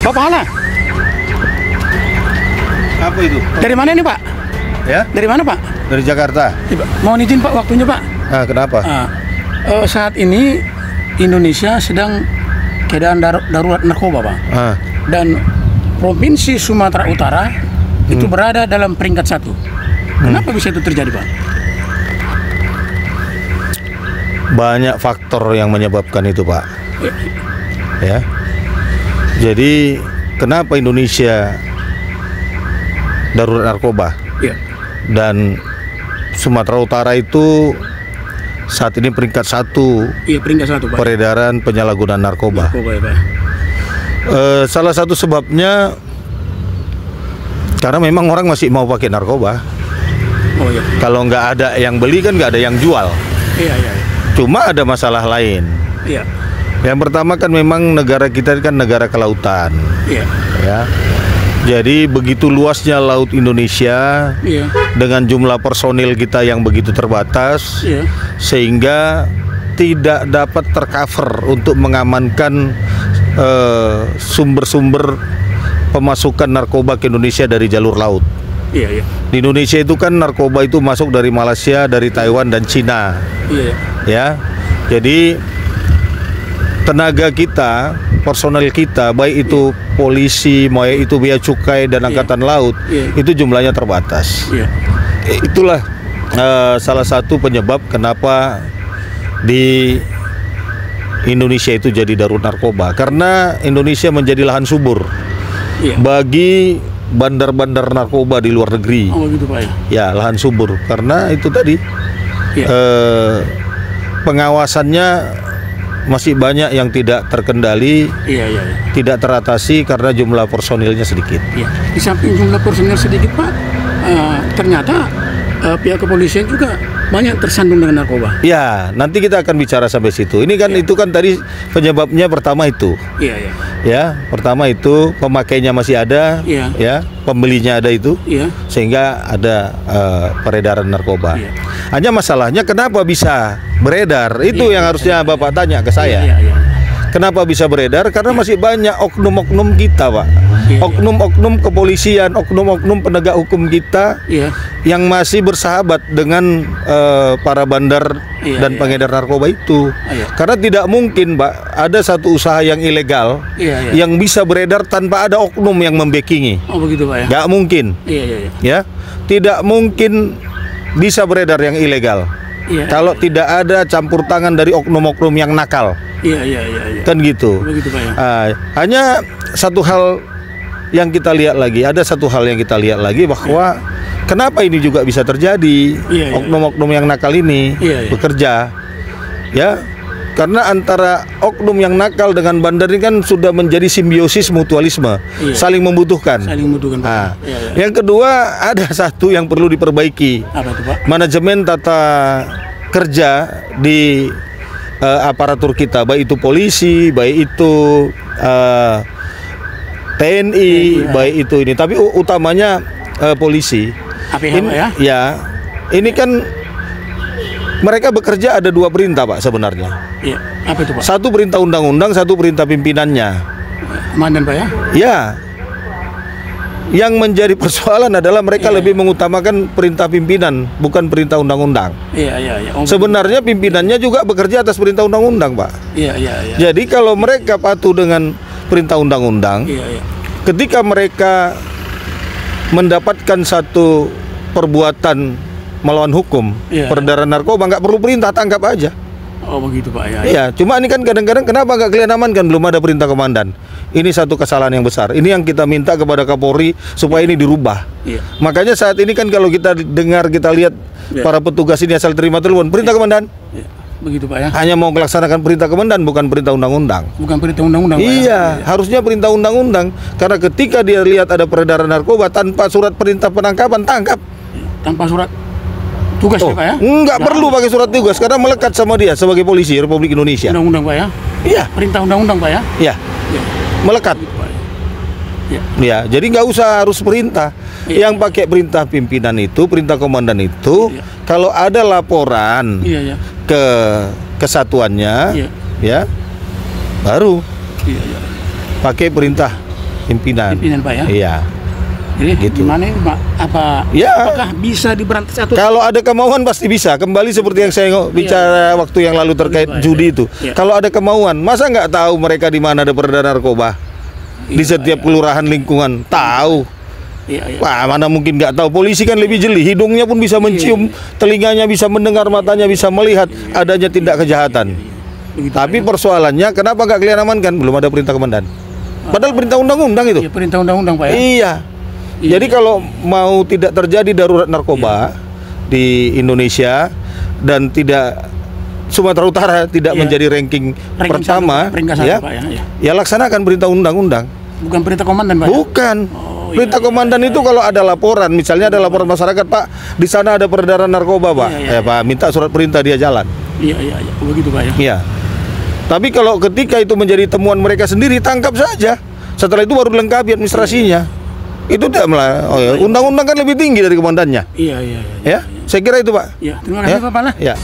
Bapak Hala, Apa itu? dari mana ini Pak? Ya? Dari mana Pak? Dari Jakarta. Mohon izin Pak waktunya Pak. Kenapa? Saat ini Indonesia sedang keadaan darurat narkoba Pak. Dan Provinsi Sumatera Utara itu berada dalam peringkat 1. Kenapa bisa itu terjadi Pak? Banyak faktor yang menyebabkan itu Pak. Ya. Jadi kenapa Indonesia darurat narkoba? Ya. Dan Sumatera Utara itu saat ini peringkat 1. Iya, peringkat 1 Pak. Peredaran penyalahgunaan narkoba. Ya, Pak. Salah satu sebabnya karena memang orang masih mau pakai narkoba. Oh iya. Kalau nggak ada yang beli kan nggak ada yang jual. Iya. Cuma ada masalah lain. Iya. Yang pertama kan memang negara kita kan negara kelautan. Iya. Ya. Jadi begitu luasnya laut Indonesia, Iya. dengan jumlah personil kita yang begitu terbatas, Iya. sehingga tidak dapat tercover untuk mengamankan sumber-sumber pemasukan narkoba ke Indonesia dari jalur laut. Iya. Di Indonesia itu kan narkoba itu masuk dari Malaysia, dari Taiwan dan Cina. Iya. Ya. Jadi tenaga kita, personel kita, baik itu polisi, baik itu bea cukai dan angkatan laut, itu jumlahnya terbatas. Iya. Itulah salah satu penyebab kenapa di Indonesia itu jadi darurat narkoba, karena Indonesia menjadi lahan subur bagi bandar-bandar narkoba di luar negeri. Oh gitu Pak ya. Ya, lahan subur karena itu tadi pengawasannya masih banyak yang tidak terkendali, tidak teratasi karena jumlah personilnya sedikit. Iya. Di samping jumlah personil sedikit Pak, ternyata pihak kepolisian juga banyak tersandung dengan narkoba. Ya, nanti kita akan bicara sampai situ. Ini kan itu kan tadi penyebabnya pertama itu. Iya. Ya, pertama itu pemakainya masih ada, ya, pembelinya ada itu, sehingga ada peredaran narkoba. Hanya masalahnya kenapa bisa beredar? Itu yang harusnya Bapak tanya ke saya. Kenapa bisa beredar? Karena masih banyak oknum-oknum kita, Pak. Oknum-oknum kepolisian, oknum-oknum penegak hukum kita yang masih bersahabat dengan para bandar dan pengedar narkoba itu. Karena tidak mungkin, Pak, ada satu usaha yang ilegal yang bisa beredar tanpa ada oknum yang membackingi. Oh begitu, Pak ya? Nggak mungkin. Ya, tidak mungkin bisa beredar yang ilegal. Kalau tidak ada campur tangan dari oknum-oknum yang nakal. Kan gitu. Begitu, Pak ya? Hanya satu hal yang kita lihat lagi, ada satu hal yang kita lihat lagi bahwa kenapa ini juga bisa terjadi, oknum-oknum yang nakal ini bekerja, ya, karena antara oknum yang nakal dengan bandar ini kan sudah menjadi simbiosis mutualisme, saling membutuhkan. Yang kedua, ada satu yang perlu diperbaiki. Apa itu, Pak? Manajemen tata kerja di aparatur kita, baik itu polisi, baik itu TNI, baik itu ini, tapi utamanya polisi. Ini kan mereka bekerja ada dua perintah, Pak, sebenarnya. Apa itu, Pak? Satu perintah undang-undang, satu perintah pimpinannya. Mandan, Pak ya? Ya. Yang menjadi persoalan adalah mereka lebih mengutamakan perintah pimpinan, bukan perintah undang-undang. Sebenarnya pimpinannya juga bekerja atas perintah undang-undang, Pak. Jadi kalau mereka patuh dengan perintah undang-undang, ketika mereka mendapatkan satu perbuatan melawan hukum, peredaran narkoba, nggak perlu perintah, tangkap aja. Oh begitu, Pak ya? Iya, cuma ini kan kadang-kadang kenapa nggak kalian amankan, belum ada perintah komandan. Ini satu kesalahan yang besar. Ini yang kita minta kepada Kapolri supaya ini dirubah. Makanya saat ini kan kalau kita dengar, kita lihat para petugas ini asal terima telepon, perintah komandan. Begitu, Pak ya? Hanya mau melaksanakan perintah komandan, bukan perintah undang-undang. Bukan perintah undang-undang, Pak. Iya, harusnya perintah undang-undang. Karena ketika dia lihat ada peredaran narkoba tanpa surat perintah penangkapan, tangkap. Tanpa surat tugas ya, Pak ya? Enggak perlu pakai surat tugas karena melekat sama dia sebagai polisi Republik Indonesia. Undang-undang, Pak ya? Iya. Perintah undang-undang, Pak ya? Iya. Melekat. Ya, jadi nggak usah harus perintah. Yang pakai perintah pimpinan itu, perintah komandan itu, kalau ada laporan ke kesatuannya, ya, baru pakai perintah Pimpinan Pak ya. Iya. Jadi gitu. gimana ini Pak? Apakah bisa diberantas atau kalau ada kemauan pasti bisa. Kembali seperti yang saya bicara waktu yang lalu terkait judi itu. Kalau ada kemauan, masa nggak tahu mereka di mana ada peredaran narkoba? Di setiap kelurahan lingkungan tahu. Wah, mana mungkin nggak tahu. Polisi kan lebih jeli, hidungnya pun bisa mencium, telinganya bisa mendengar, matanya bisa melihat adanya tindak kejahatan. Tapi persoalannya kenapa nggak kalian amankan? Belum ada perintah komandan. Padahal perintah undang-undang itu. Iya, perintah undang-undang Pak ya. Iya. Jadi kalau mau tidak terjadi darurat narkoba di Indonesia dan tidak Sumatera Utara tidak menjadi ranking pertama, ya, Pak, ya laksanakan perintah undang-undang. Bukan perintah komandan Pak. Bukan. Perintah komandan itu kalau ada laporan, misalnya ada laporan masyarakat, Pak, di sana ada peredaran narkoba, Pak. Pak, minta surat perintah dia jalan. Iya. Begitu Pak ya. Iya. Tapi kalau ketika itu menjadi temuan mereka sendiri, tangkap saja. Setelah itu baru dilengkapi administrasinya. Itu tidak undang-undang kan lebih tinggi dari komandannya. Iya. Ya, saya kira itu Pak. Iya, terima kasih Pak Pala. Ya.